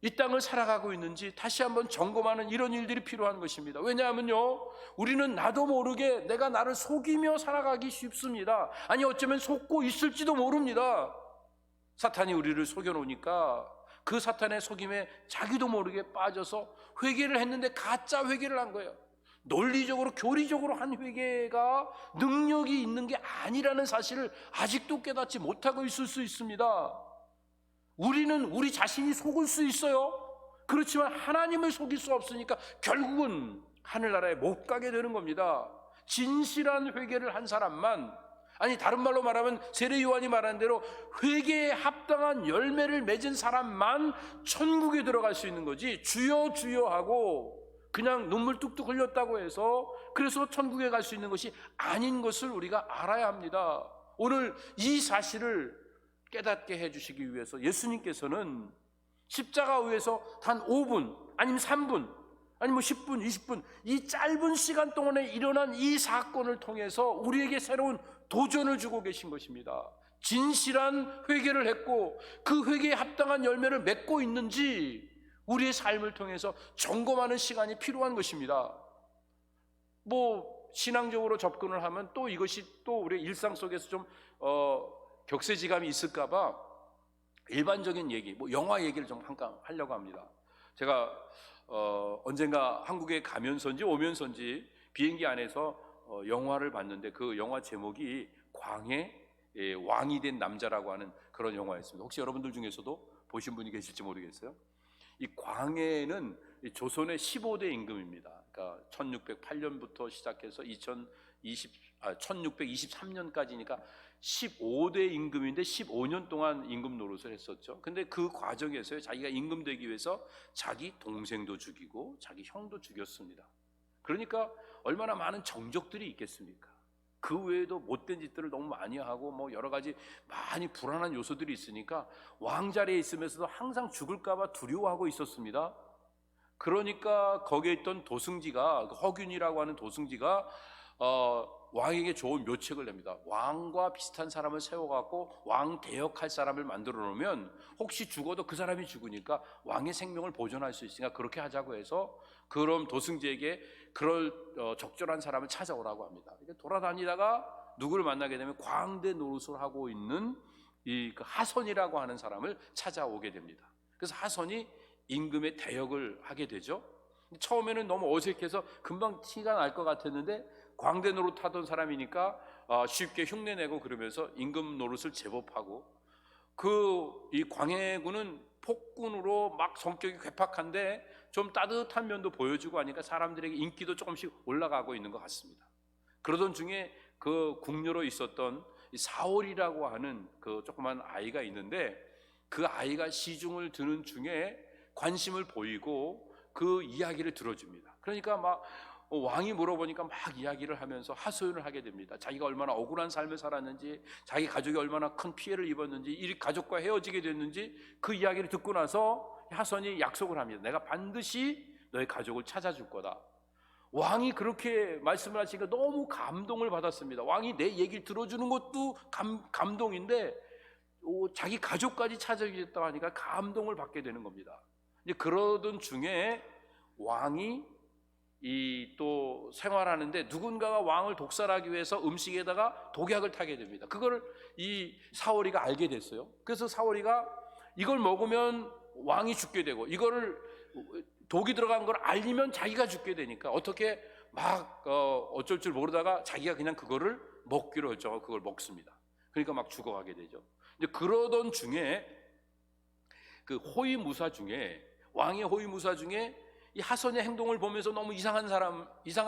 이 땅을 살아가고 있는지 다시 한번 점검하는 이런 일들이 필요한 것입니다. 왜냐하면요, 우리는 나도 모르게 내가 나를 속이며 살아가기 쉽습니다. 아니, 어쩌면 속고 있을지도 모릅니다. 사탄이 우리를 속여놓으니까 그 사탄의 속임에 자기도 모르게 빠져서 회개를 했는데 가짜 회개를 한 거예요. 논리적으로 교리적으로 한 회개가 능력이 있는 게 아니라는 사실을 아직도 깨닫지 못하고 있을 수 있습니다. 우리는 우리 자신이 속을 수 있어요. 그렇지만 하나님을 속일 수 없으니까 결국은 하늘나라에 못 가게 되는 겁니다. 진실한 회개를 한 사람만, 아니 다른 말로 말하면 세례 요한이 말한 대로 회개에 합당한 열매를 맺은 사람만 천국에 들어갈 수 있는 거지, 주여 주여 하고 그냥 눈물 뚝뚝 흘렸다고 해서 그래서 천국에 갈 수 있는 것이 아닌 것을 우리가 알아야 합니다. 오늘 이 사실을 깨닫게 해주시기 위해서 예수님께서는 십자가 위에서 단 5분 아니면 3분 아니면 10분 20분 이 짧은 시간 동안에 일어난 이 사건을 통해서 우리에게 새로운 도전을 주고 계신 것입니다. 진실한 회개를 했고 그 회개에 합당한 열매를 맺고 있는지 우리의 삶을 통해서 점검하는 시간이 필요한 것입니다. 신앙적으로 접근을 하면 또 이것이 또 우리 일상 속에서 좀 격세지감이 있을까봐 일반적인 얘기, 뭐 영화 얘기를 좀 잠깐 하려고 합니다. 제가 언젠가 한국에 가면서인지 오면서인지 비행기 안에서 영화를 봤는데 그 영화 제목이 광해 왕이 된 남자라고 하는 그런 영화였습니다. 혹시 여러분들 중에서도 보신 분이 계실지 모르겠어요. 이 광해는 조선의 15대 임금입니다. 그러니까 1608년부터 시작해서 1623년까지니까 15대 임금인데 15년 동안 임금 노릇을 했었죠. 근데 그 과정에서 자기가 임금 되기 위해서 자기 동생도 죽이고 자기 형도 죽였습니다. 그러니까 얼마나 많은 정적들이 있겠습니까? 그 외에도 못된 짓들을 너무 많이 하고 뭐 여러 가지 많이 불안한 요소들이 있으니까 왕자리에 있으면서도 항상 죽을까봐 두려워하고 있었습니다. 그러니까 거기에 있던 도승지가, 허균이라고 하는 도승지가 왕에게 좋은 묘책을 냅니다. 왕과 비슷한 사람을 세워갖고 왕 대역할 사람을 만들어 놓으면 혹시 죽어도 그 사람이 죽으니까 왕의 생명을 보존할 수 있으니까 그렇게 하자고 해서, 그럼 도승지에게 그럴 적절한 사람을 찾아오라고 합니다. 돌아다니다가 누구를 만나게 되면 광대 노릇을 하고 있는 이 하선이라고 하는 사람을 찾아오게 됩니다. 그래서 하선이 임금의 대역을 하게 되죠. 처음에는 너무 어색해서 금방 티가 날 것 같았는데 광대 노릇하던 사람이니까 쉽게 흉내내고 그러면서 임금 노릇을 제법 하고, 이 광해군은 폭군으로 막 성격이 괴팍한데 좀 따뜻한 면도 보여주고 하니까 사람들에게 인기도 조금씩 올라가고 있는 것 같습니다. 그러던 중에 그 궁녀로 있었던 사월이라고 하는 그 조그만 아이가 있는데, 그 아이가 시중을 드는 중에 관심을 보이고 그 이야기를 들어줍니다. 그러니까 막 왕이 물어보니까 막 이야기를 하면서 하소연을 하게 됩니다. 자기가 얼마나 억울한 삶을 살았는지, 자기 가족이 얼마나 큰 피해를 입었는지, 이 가족과 헤어지게 됐는지 그 이야기를 듣고 나서 하선이 약속을 합니다. 내가 반드시 너의 가족을 찾아줄 거다. 왕이 그렇게 말씀을 하시니까 너무 감동을 받았습니다. 왕이 내 얘기를 들어주는 것도 감동인데 자기 가족까지 찾아주겠다고 하니까 감동을 받게 되는 겁니다. 이제 그러던 중에 왕이 또 생활하는데 누군가가 왕을 독살하기 위해서 음식에다가 독약을 타게 됩니다. 그걸 이 사월이가 알게 됐어요. 그래서 사월이가 이걸 먹으면 왕이 죽게 되고 이거를 독이 들어간 걸 알리면 자기가 죽게 되니까 어떻게 막 어쩔 줄 모르다가 자기가 그냥 그거를 먹기로 했죠. 그걸 먹습니다. 그러니까 막 죽어가게 되죠. 이제 그러던 중에 그 호위무사 중에, 왕의 호위무사 중에 이 하선의 행동을 보면서 너무 이상한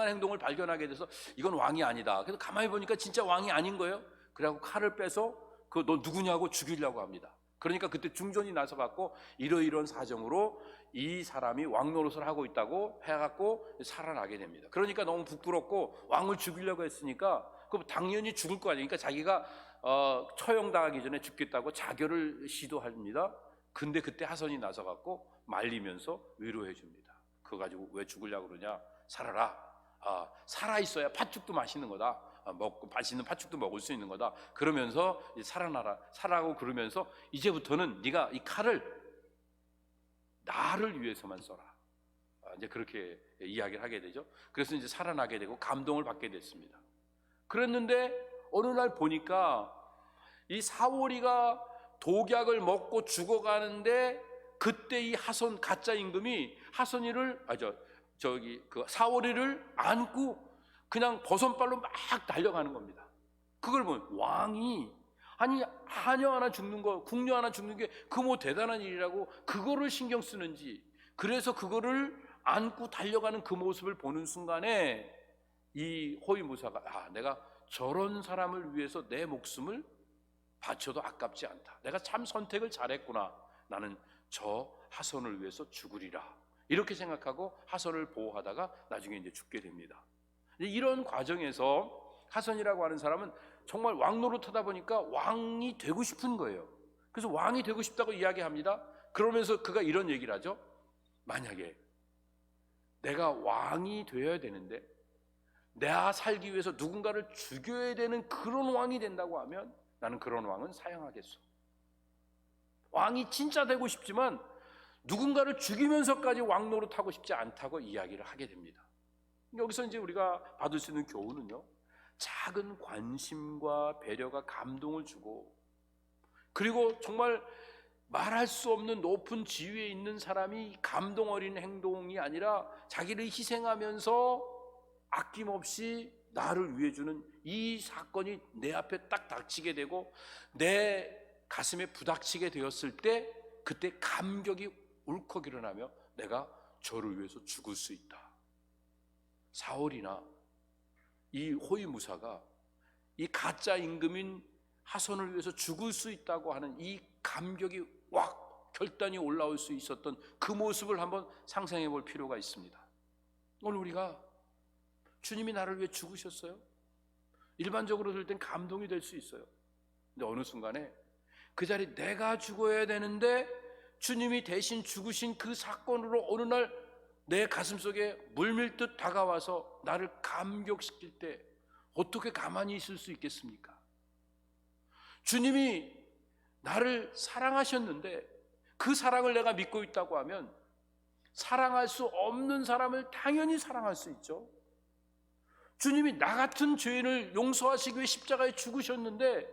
행동을 발견하게 돼서 이건 왕이 아니다. 그래서 가만히 보니까 진짜 왕이 아닌 거예요. 그래갖고 칼을 빼서 너 누구냐고 죽이려고 합니다. 그러니까 그때 중전이 나서 갖고 이러이러한 사정으로 이 사람이 왕 노릇을 하고 있다고 해갖고 살아나게 됩니다. 그러니까 너무 부끄럽고 왕을 죽이려고 했으니까 그럼 당연히 죽을 거 아니니까 자기가 처형당하기 전에 죽겠다고 자결을 시도합니다. 근데 그때 하선이 나서 갖고 말리면서 위로해 줍니다. 그거 가지고 왜 죽으려고 그러냐? 살아라. 살아 있어야 팥죽도 맛있는 거다. 먹고 맛있는 팥죽도 먹을 수 있는 거다. 그러면서 살아나라. 살아고 그러면서 이제부터는 네가 이 칼을 나를 위해서만 써라. 이제 그렇게 이야기를 하게 되죠. 그래서 이제 살아나게 되고 감동을 받게 됐습니다. 그랬는데 어느 날 보니까 이 사월이가 독약을 먹고 죽어가는데 그때 이 하선 가짜 임금이 하선이를 그 사월이를 안고 그냥 버선발로 막 달려가는 겁니다. 그걸 보면 왕이 아니 하녀 하나 죽는 거, 궁녀 하나 죽는 게 그 뭐 대단한 일이라고 그거를 신경 쓰는지, 그래서 그거를 안고 달려가는 그 모습을 보는 순간에 이 호위무사가 내가 저런 사람을 위해서 내 목숨을 바쳐도 아깝지 않다. 내가 참 선택을 잘했구나. 나는 저 하선을 위해서 죽으리라. 이렇게 생각하고 하선을 보호하다가 나중에 이제 죽게 됩니다. 이런 과정에서 하선이라고 하는 사람은 정말 왕 노릇하다 보니까 왕이 되고 싶은 거예요. 그래서 왕이 되고 싶다고 이야기합니다. 그러면서 그가 이런 얘기를 하죠. 만약에 내가 왕이 되어야 되는데 내가 살기 위해서 누군가를 죽여야 되는 그런 왕이 된다고 하면 나는 그런 왕은 사양하겠소. 왕이 진짜 되고 싶지만 누군가를 죽이면서까지 왕 노릇하고 싶지 않다고 이야기를 하게 됩니다. 여기서 이제 우리가 받을 수 있는 교훈은요, 작은 관심과 배려가 감동을 주고, 그리고 정말 말할 수 없는 높은 지위에 있는 사람이 감동 어린 행동이 아니라 자기를 희생하면서 아낌없이 나를 위해 주는 이 사건이 내 앞에 딱 닥치게 되고 내 가슴에 부닥치게 되었을 때, 그때 감격이 울컥 일어나며 내가 저를 위해서 죽을 수 있다. 사울이나 이 호위무사가 이 가짜 임금인 하손을 위해서 죽을 수 있다고 하는 이 감격이 확 결단이 올라올 수 있었던 그 모습을 한번 상상해 볼 필요가 있습니다. 오늘 우리가 주님이 나를 위해 죽으셨어요. 일반적으로 들을 땐 감동이 될 수 있어요. 근데 어느 순간에 그 자리 내가 죽어야 되는데 주님이 대신 죽으신 그 사건으로 어느 날 내 가슴속에 물밀듯 다가와서 나를 감격시킬 때 어떻게 가만히 있을 수 있겠습니까? 주님이 나를 사랑하셨는데 그 사랑을 내가 믿고 있다고 하면 사랑할 수 없는 사람을 당연히 사랑할 수 있죠. 주님이 나 같은 죄인을 용서하시기 위해 십자가에 죽으셨는데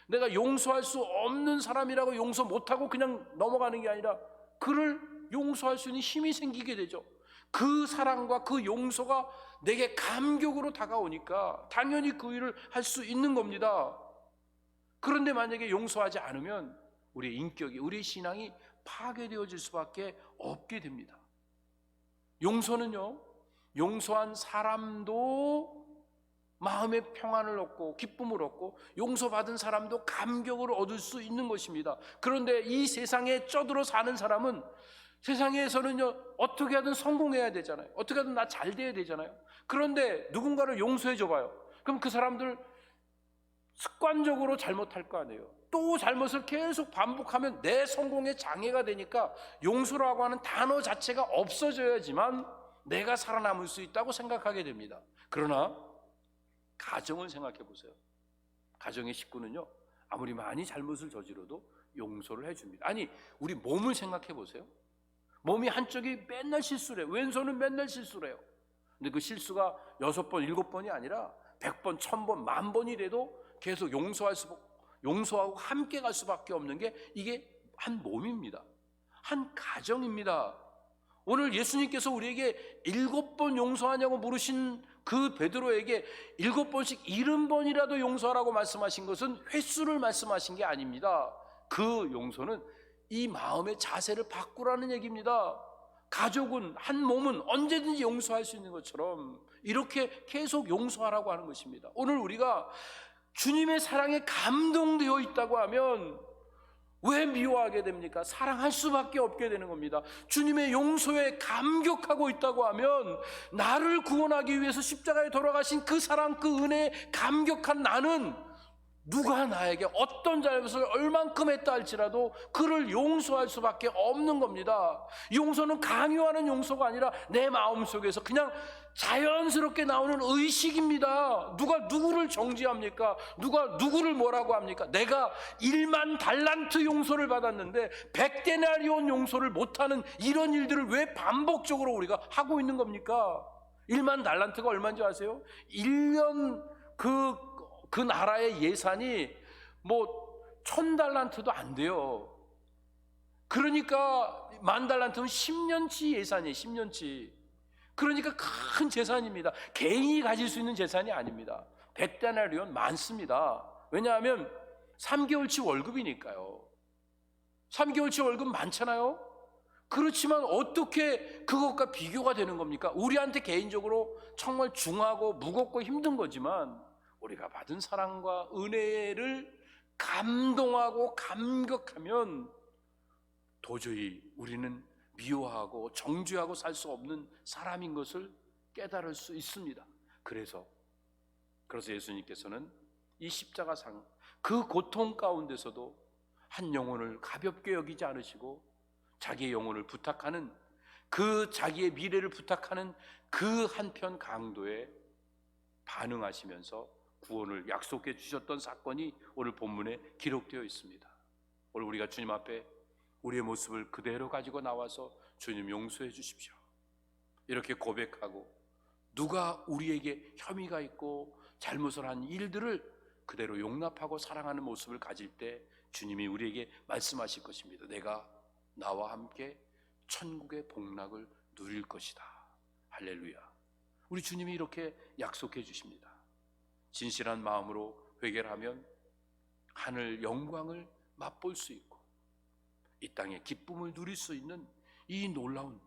내가 용서할 수 없는 사람이라고 용서 못하고 그냥 넘어가는 게 아니라 그를 용서할 수 있는 힘이 생기게 되죠. 그 사랑과 그 용서가 내게 감격으로 다가오니까 당연히 그 일을 할 수 있는 겁니다. 그런데 만약에 용서하지 않으면 우리의 인격이, 우리의 신앙이 파괴되어질 수밖에 없게 됩니다. 용서는요, 용서한 사람도 마음의 평안을 얻고 기쁨을 얻고 용서받은 사람도 감격을 얻을 수 있는 것입니다. 그런데 이 세상에 쩌들어 사는 사람은 세상에서는요, 어떻게 하든 성공해야 되잖아요. 어떻게 하든 나 잘 돼야 되잖아요. 그런데 누군가를 용서해 줘봐요. 그럼 그 사람들 습관적으로 잘못할 거 아니에요. 또 잘못을 계속 반복하면 내 성공에 장애가 되니까 용서라고 하는 단어 자체가 없어져야지만 내가 살아남을 수 있다고 생각하게 됩니다. 그러나 가정을 생각해 보세요. 가정의 식구는요, 아무리 많이 잘못을 저지러도 용서를 해줍니다. 아니, 우리 몸을 생각해 보세요. 몸이 한쪽이 맨날 실수를 해요. 왼손은 맨날 실수를 해요. 근데 그 실수가 6번, 7번이 아니라 100번, 1000번, 10,000번이 돼도 계속 용서하고 함께 갈 수밖에 없는 게 이게 한 몸입니다. 한 가정입니다. 오늘 예수님께서 우리에게 7번 용서하냐고 물으신 그 베드로에게 7번씩 70번이라도 용서하라고 말씀하신 것은 횟수를 말씀하신 게 아닙니다. 그 용서는 이 마음의 자세를 바꾸라는 얘기입니다. 가족은, 한 몸은 언제든지 용서할 수 있는 것처럼 이렇게 계속 용서하라고 하는 것입니다. 오늘 우리가 주님의 사랑에 감동되어 있다고 하면 왜 미워하게 됩니까? 사랑할 수밖에 없게 되는 겁니다. 주님의 용서에 감격하고 있다고 하면 나를 구원하기 위해서 십자가에 돌아가신 그 사랑, 그 은혜에 감격한 나는 누가 나에게 어떤 잘못을 얼만큼 했다 할지라도 그를 용서할 수밖에 없는 겁니다. 용서는 강요하는 용서가 아니라 내 마음속에서 그냥 자연스럽게 나오는 의식입니다. 누가 누구를 정죄합니까? 누가 누구를 뭐라고 합니까? 내가 1만 달란트 용서를 받았는데 100데나리온 용서를 못하는 이런 일들을 왜 반복적으로 우리가 하고 있는 겁니까? 1만 달란트가 얼마인지 아세요? 1년 그 나라의 예산이 뭐 1000달란트도 안 돼요. 그러니까 10,000달란트는 10년치 예산이에요. 10년치. 그러니까 큰 재산입니다. 개인이 가질 수 있는 재산이 아닙니다. 100데나리온 많습니다. 왜냐하면 3개월치 월급이니까요. 3개월치 월급 많잖아요. 그렇지만 어떻게 그것과 비교가 되는 겁니까? 우리한테 개인적으로 정말 중하고 무겁고 힘든 거지만 우리가 받은 사랑과 은혜를 감동하고 감격하면 도저히 우리는 미워하고 정죄하고 살 수 없는 사람인 것을 깨달을 수 있습니다. 그래서 예수님께서는 이 십자가상 그 고통 가운데서도 한 영혼을 가볍게 여기지 않으시고 자기의 영혼을 부탁하는, 그 자기의 미래를 부탁하는 그 한편 강도에 반응하시면서 구원을 약속해 주셨던 사건이 오늘 본문에 기록되어 있습니다. 오늘 우리가 주님 앞에 우리의 모습을 그대로 가지고 나와서 주님 용서해 주십시오, 이렇게 고백하고 누가 우리에게 혐의가 있고 잘못을 한 일들을 그대로 용납하고 사랑하는 모습을 가질 때 주님이 우리에게 말씀하실 것입니다. 내가 나와 함께 천국의 복락을 누릴 것이다. 할렐루야. 우리 주님이 이렇게 약속해 주십니다. 진실한 마음으로 회개를 하면 하늘 영광을 맛볼 수 있고 이 땅의 기쁨을 누릴 수 있는 이 놀라운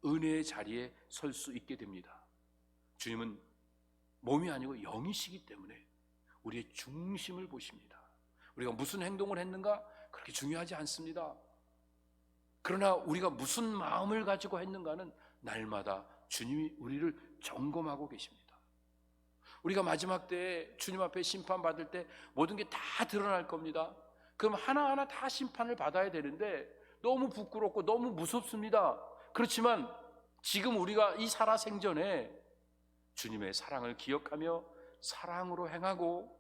은혜의 자리에 설 수 있게 됩니다. 주님은 몸이 아니고 영이시기 때문에 우리의 중심을 보십니다. 우리가 무슨 행동을 했는가 그렇게 중요하지 않습니다. 그러나 우리가 무슨 마음을 가지고 했는가는 날마다 주님이 우리를 점검하고 계십니다. 우리가 마지막 때에 주님 앞에 심판받을 때 모든 게 다 드러날 겁니다. 그럼 하나하나 다 심판을 받아야 되는데 너무 부끄럽고 너무 무섭습니다. 그렇지만 지금 우리가 이 살아생전에 주님의 사랑을 기억하며 사랑으로 행하고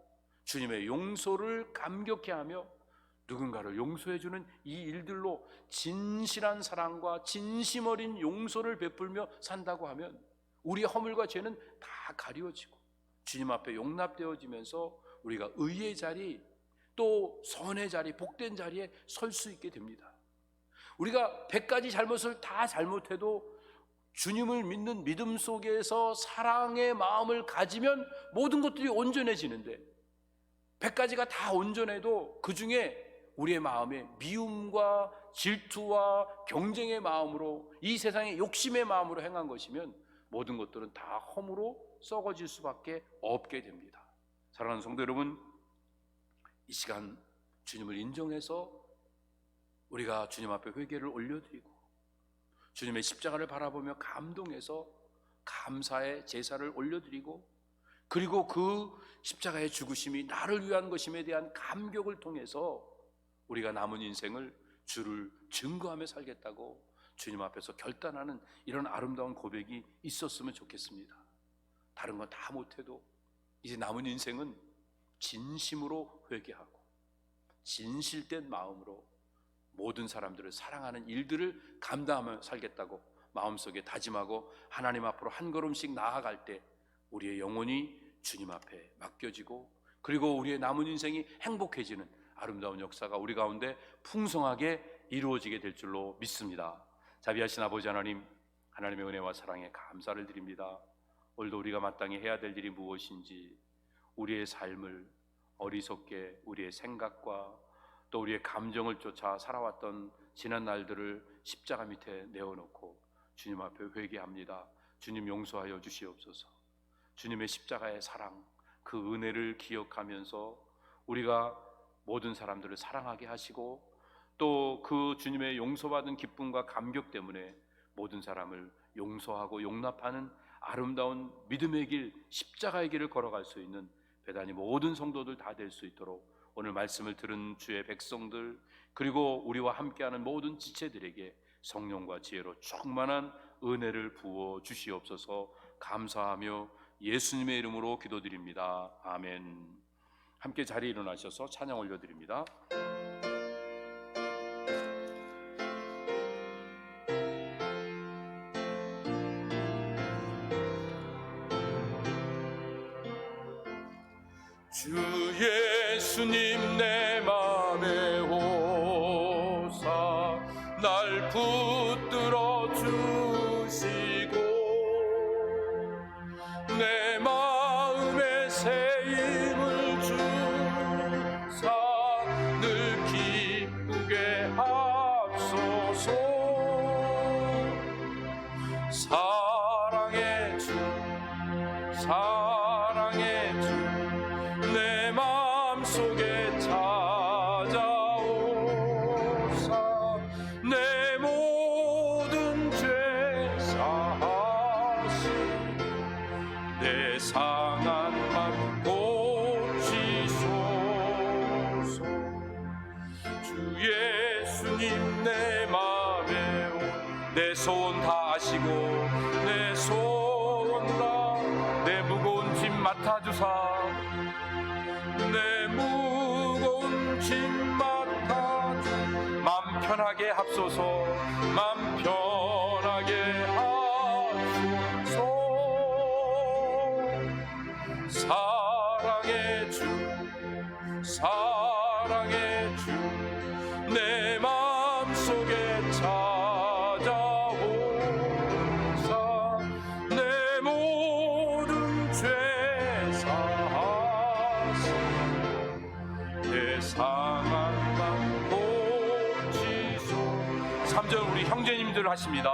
주님의 용서를 감격해 하며 누군가를 용서해주는 이 일들로 진실한 사랑과 진심 어린 용서를 베풀며 산다고 하면 우리의 허물과 죄는 다 가리워지고 주님 앞에 용납되어지면서 우리가 의의 자리 또 선의 자리 복된 자리에 설 수 있게 됩니다. 우리가 100가지 잘못을 다 잘못해도 주님을 믿는 믿음 속에서 사랑의 마음을 가지면 모든 것들이 온전해지는데 100가지가 다 온전해도 그 중에 우리의 마음에 미움과 질투와 경쟁의 마음으로 이 세상의 욕심의 마음으로 행한 것이면 모든 것들은 다 험으로 썩어질 수밖에 없게 됩니다. 사랑하는 성도 여러분, 이 시간 주님을 인정해서 우리가 주님 앞에 회개를 올려드리고 주님의 십자가를 바라보며 감동해서 감사의 제사를 올려드리고 그리고 그 십자가의 죽으심이 나를 위한 것임에 대한 감격을 통해서 우리가 남은 인생을 주를 증거하며 살겠다고 주님 앞에서 결단하는 이런 아름다운 고백이 있었으면 좋겠습니다. 다른 건 다 못해도 이제 남은 인생은 진심으로 회개하고 진실된 마음으로 모든 사람들을 사랑하는 일들을 감당하며 살겠다고 마음속에 다짐하고 하나님 앞으로 한 걸음씩 나아갈 때 우리의 영혼이 주님 앞에 맡겨지고 그리고 우리의 남은 인생이 행복해지는 아름다운 역사가 우리 가운데 풍성하게 이루어지게 될 줄로 믿습니다. 자비하신 아버지 하나님, 하나님의 은혜와 사랑에 감사를 드립니다. 오늘도 우리가 마땅히 해야 될 일이 무엇인지 우리의 삶을 어리석게 우리의 생각과 또 우리의 감정을 쫓아 살아왔던 지난 날들을 십자가 밑에 내어놓고 주님 앞에 회개합니다. 주님 용서하여 주시옵소서. 주님의 십자가의 사랑, 그 은혜를 기억하면서 우리가 모든 사람들을 사랑하게 하시고 또 그 주님의 용서받은 기쁨과 감격 때문에 모든 사람을 용서하고 용납하는 아름다운 믿음의 길, 십자가의 길을 걸어갈 수 있는 배단이 모든 성도들 다 될 수 있도록 오늘 말씀을 들은 주의 백성들 그리고 우리와 함께하는 모든 지체들에게 성령과 지혜로 충만한 은혜를 부어 주시옵소서. 감사하며 예수님의 이름으로 기도드립니다. 아멘. 함께 자리에 일어나셔서 찬양 올려드립니다. 주 예수님 내 맘에 오사 날 붙들어 주시고 내 마음에 새 힘을 주사 늘 기쁘게 하소서. 사랑의 주 사랑의 주 내 마음속에 찾아오사 내 모든 죄 사하시 내 상한 맘 고치소서. 주 예수님 내 맘에 내 소원 다 아시고 내 소원 다 내 무거운 짐 맡아주사 내 무거운 짐 맡아주 맘 편하게 합소서. 맘 편하게 합소서. 사랑의 주 내 마음속에 찾아오사 내 모든 죄 사하시고 내 상한 맘 고치소. 3절 우리 형제님들 하십니다.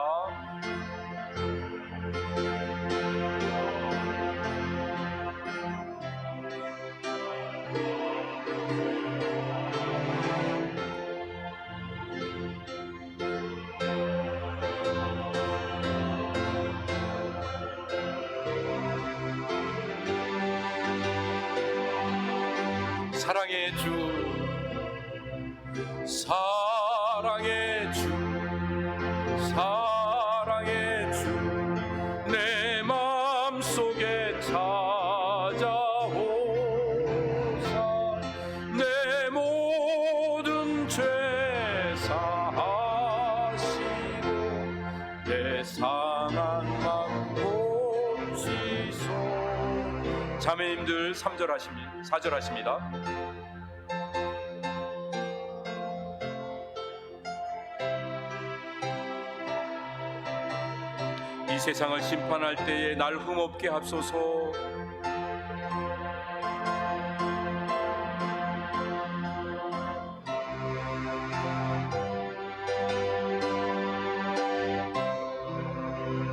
사랑의 주 사랑의 주 사랑의 주 내 마음속에 찾아오사 내 모든 죄 사하시고 내 상한 맘 고치소. 자매님들 3절 하십니다. 4절 하십니다. 이 세상을 심판할 때에 날 흠없게 합소서.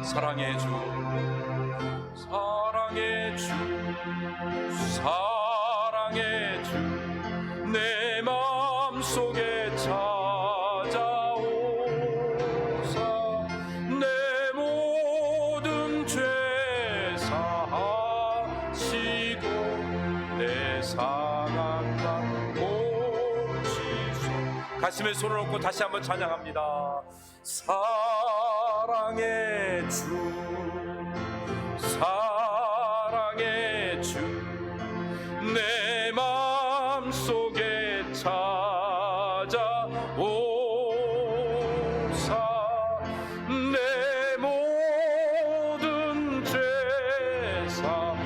사랑의 주 사랑의 주 사랑의 주 내 마음속에 찾아오사 내 모든 죄 사하시고 내 상한 맘 고치소. 가슴에 손을 얹고 다시 한번 찬양합니다. 사랑의 주 사랑의 주 내 마음속에 찾아오사 내 모든 죄 사하시고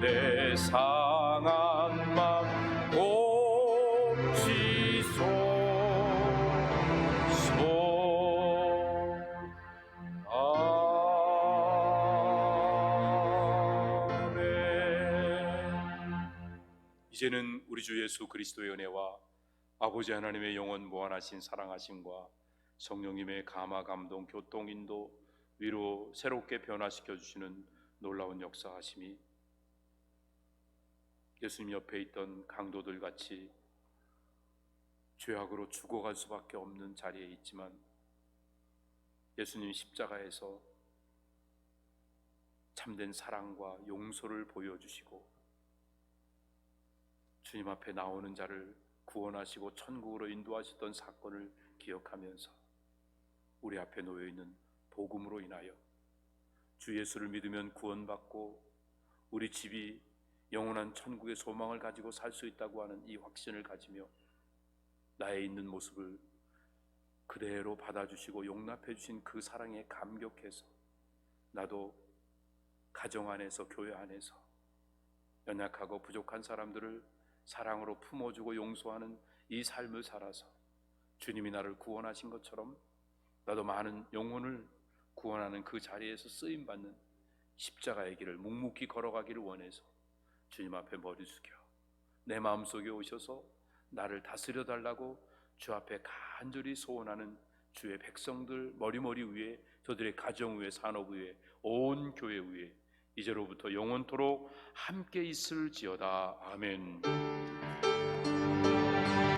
내 상한 맘 고치소. 이제는 우리 주 예수 그리스도의 은혜와 아버지 하나님의 영원 무한하신 사랑하심과 성령님의 감화 감동 교통 인도 위로 새롭게 변화시켜 주시는 놀라운 역사하심이 예수님 옆에 있던 강도들 같이 죄악으로 죽어갈 수밖에 없는 자리에 있지만 예수님 십자가에서 참된 사랑과 용서를 보여주시고 주님 앞에 나오는 자를 구원하시고 천국으로 인도하셨던 사건을 기억하면서 우리 앞에 놓여있는 복음으로 인하여 주 예수를 믿으면 구원받고 우리 집이 영원한 천국의 소망을 가지고 살 수 있다고 하는 이 확신을 가지며 나의 있는 모습을 그대로 받아주시고 용납해 주신 그 사랑에 감격해서 나도 가정 안에서 교회 안에서 연약하고 부족한 사람들을 사랑으로 품어주고 용서하는 이 삶을 살아서 주님이 나를 구원하신 것처럼 나도 많은 영혼을 구원하는 그 자리에서 쓰임받는 십자가의 길을 묵묵히 걸어가기를 원해서 주님 앞에 머리 숙여 내 마음속에 오셔서 나를 다스려 달라고 주 앞에 간절히 소원하는 주의 백성들 머리머리 위에 저들의 가정 위에 산업 위에 온 교회 위에 이제로부터 영원토록 함께 있을지어다. 아멘.